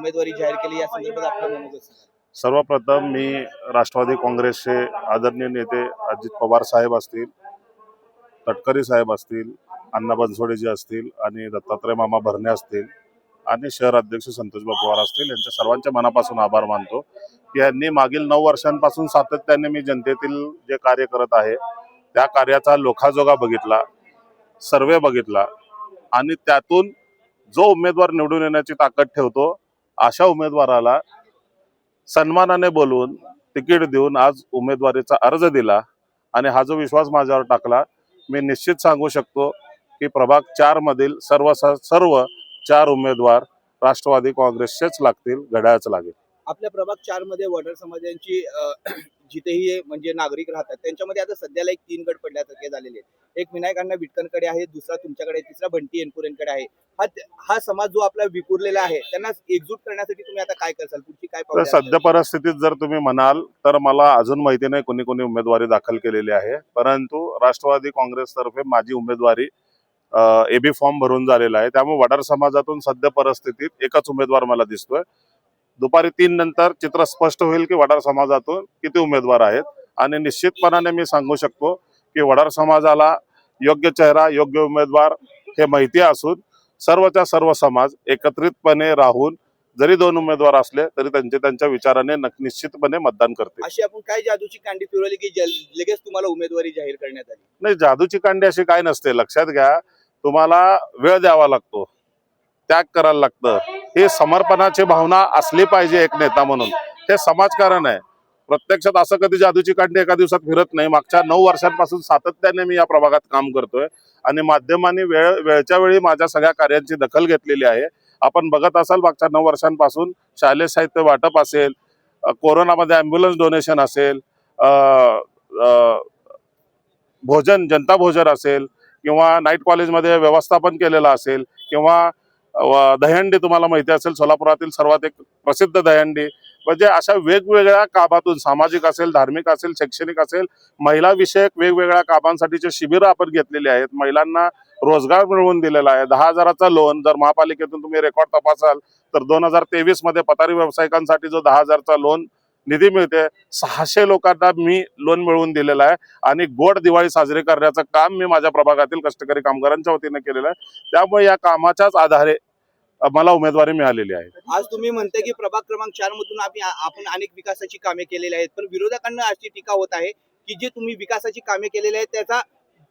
उमेदवारी जाहीर केली, या संदर्भात आपलं मनोगत सांगा. सर्वप्रथम मी राष्ट्रवादी काँग्रेसचे आदरणीय नेते अजित पवार साहेब असतील, तटकरे साहेब असतील, अण्णा बनसोडेजी असतील आणि दत्तात्रय मामा भरणे असतील आणि शहर अध्यक्ष संतोषबाब पवार असतील, यांच्या सर्वांच्या मनापासून आभार मानतो की यांनी मागील 9 वर्षांपासून सातत्याने मी जनतेतील जे कार्य करत आहे त्या कार्याचा लोखाजोगा बघितला, सर्वे बघितला आणि त्यातून जो उमेदवार निवडून येण्याची ताकद ठेवतो अशा उमेदवाराला सन्मानाने बोलवून तिकीट देऊन आज उमेदवारीचा अर्ज दिला आणि हा जो विश्वास माझ्यावर टाकला, मी निश्चित सांगू शकतो की प्रभाग 4 मधील सर्व 4 उमेदवार राष्ट्रवादी काँग्रेसचेच लागतील, घड्याळच लागेल. आपल्या प्रभाग 4 मध्ये वडार समाजांची जिथेही म्हणजे नागरिक राहतात त्यांच्यामध्ये आता सध्याला एक 3 गट पडल्यासारखे झालेले आहेत. एक विनायक अण्णा बिटकरकडे आहे, दुसरा तुमच्याकडे, तिसरा बंटी एनपुरेंकडे आहे. हा समाज जो आपला विखुरलेला आहे त्यांना एकजूट करण्यासाठी तुम्ही आता काय करसाल, पुढची काय पावले तर सध्या परिस्थितीत जर तुम्ही म्हणाल तर मला अजून माहिती नाही कोणी कोणी उमेदवारी दाखल केलेली आहे, परंतु राष्ट्रवादी काँग्रेस तर्फे माझी उमेदवारी एबी फॉर्म भरून झालेला आहे. त्यामुळे वडार समाजातून सध्या परिस्थितीत एकच उमेदवार मला दिसतोय. दुपारी 3 नंतर चित्र स्पष्ट होईल की वडार समाजातून किती उमेदवार आहेत आणि निश्चितपणाने मी सांगू शकतो की वडार समाजाला योग्य चेहरा, योग्य उमेदवार हे माहिती असून सर्वच्या सर्व समाज एकत्रितपणे राहून जरी 2 उमेदवार असले तरी त्यांच्या विचाराने निश्चितपणे मतदान करते. अशी आपण काय जादूची कांडी फिरवली की लगेच तुम्हाला उमेदवारी जाहीर करण्यात आली? नाही, जादूची कांडी अशी काय नसते. लक्षात घ्या, तुम्हाला वेळ द्यावा लागतो, त्याग करायला लागतं. हे समर्पणाची भावना असली पाहिजे एक नेता म्हणून. हे समाजकारण आहे. प्रत्यक्षात असं कधी जादूची कांडी एका दिवसात फिरत नाही. मागच्या 9 वर्षांपासून सातत्याने मी या प्रभागात काम करतोय आणि माध्यमांनी वेळच्या वेळी माझ्या सगळ्या कार्यांची दखल घेतलेली आहे. आपण बघत असाल मागच्या 9 वर्षांपासून शालेय साहित्य वाटप असेल, कोरोनामध्ये ॲम्ब्युलन्स डोनेशन असेल, भोजन, जनता भोजन असेल किंवा नाईट कॉलेजमध्ये व्यवस्थापन केलेलं असेल किंवा दहीहंडी, तुम्हाला माहिती असेल सोलापुरातील सर्वात एक प्रसिद्ध दहीहंडी. म्हणजे अशा वेगवेगळ्या कामातून सामाजिक असेल, धार्मिक असेल, शैक्षणिक असेल, महिला विषयक वेगवेगळ्या कामांसाठीचे शिबिरं आपण घेतलेली आहेत. महिलांना रोजगार मिळवून दिलेला आहे. 10,000चा लोन, जर महापालिकेतून तुम्ही रेकॉर्ड तपासाल तर 2023 मध्ये पथारी व्यावसायिकांसाठी जो 10,000चा लोन निधी मिळते, 600 लोकांना मी लोन मिळवून दिलेला आहे आणि गोड दिवाळी साजरी करण्याचं काम मी माझ्या प्रभागातील कष्टकरी कामगारांच्या वतीने केलेलं आहे. त्यामुळे या कामाच्याच आधारे मला उमेदवारी मिळालेली आहे. आज तुम्ही म्हणते की प्रभाग क्रमांक 4 मधून आपण अनेक विकासाची कामे केलेली आहेत, पण विरोधकांना अशी टीका होत आहे की जे तुम्ही विकासाची कामे केलेली आहेत त्याचा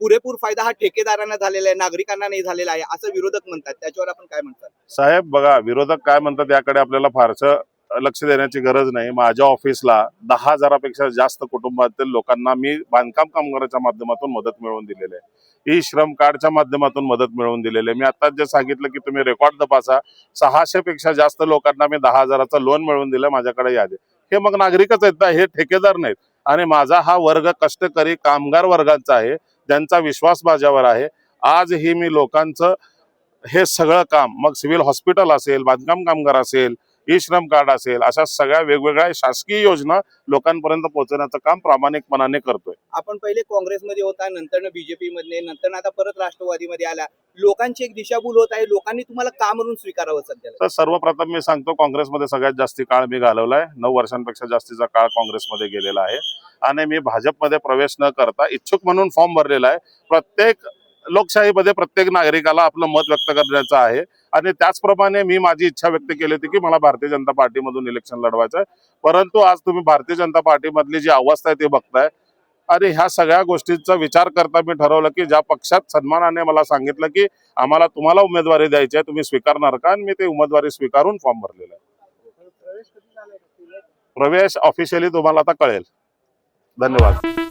पुरेपूर फायदा हा ठेकेदारांना झालेला आहे, नागरिकांना नाही झालेला आहे, असं विरोधक म्हणतात. त्याच्यावर आपण काय म्हणतात? साहेब बघा, विरोधक काय म्हणतात याकडे आपल्याला फारसं लक्ष देण्याची गरज नाही. माझ्या ऑफिसला 10,000पेक्षा जास्त कुटुंबातील लोकांना मी बांधकाम कामगाराच्या माध्यमातून मदत मिळवून दिलेली आहे. ई श्रम कार्डच्या माध्यमातून मदत मिळवून दिलेली आहे. मी आता जे सांगितलं की तुम्ही रेकॉर्ड तपासा, 600पेक्षा जास्त लोकांना मी 10,000चं लोन मिळवून दिलं. माझ्याकडे यादी. हे मग नागरिकच आहेत ना, हे ठेकेदार नाहीत. आणि माझा हा वर्ग कष्टकरी कामगार वर्गाचा आहे, ज्यांचा विश्वास माझ्यावर आहे. आजही मी लोकांचं हे सगळं काम, मग सिव्हिल हॉस्पिटल असेल, बांधकाम कामगार असेल, ई श्रम कार्ड असेल, अशा सगळ्या वेगवेगळ्या शासकीय योजना लोकांपर्यंत पोहोचवण्याचं काम प्रामाणिकपणाने करतोय. आपण पहिले काँग्रेसमध्ये होता, नंतर बीजेपी मध्ये, नंतर आता परत राष्ट्रवादीमध्ये आला. लोकांची एक दिशाभूल होत आहे. लोकांनी तुम्हाला का म्हणून स्वीकारावं सध्या? तर सर्वप्रथम मी सांगतो, काँग्रेसमध्ये सगळ्यात जास्ती काळ मी घालवलाय. 9 वर्षांपेक्षा जास्तीचा काळ काँग्रेसमध्ये गेलेला आहे आणि मी भाजपमध्ये प्रवेश न करता इच्छुक म्हणून फॉर्म भरलेला आहे. प्रत्येक लोकशाहीमध्ये प्रत्येक नागरिकाला आपलं मत व्यक्त करण्याचं आहे आणि त्याचप्रमाणे मी माझी इच्छा व्यक्त केली होती की मला भारतीय जनता पार्टीमधून इलेक्शन लढवायचं आहे. परंतु आज तुम्ही भारतीय जनता पार्टीमधली जी अवस्था आहे ती बघताय आणि ह्या सगळ्या गोष्टींचा विचार करता मी ठरवलं की ज्या पक्षात सन्मानाने मला सांगितलं की आम्हाला तुम्हाला उमेदवारी द्यायची आहे, तुम्ही स्वीकारणार का, आणि मी ते उमेदवारी स्वीकारून फॉर्म भरलेला आहे. प्रवेश ऑफिशियली तुम्हाला आता कळेल. धन्यवाद.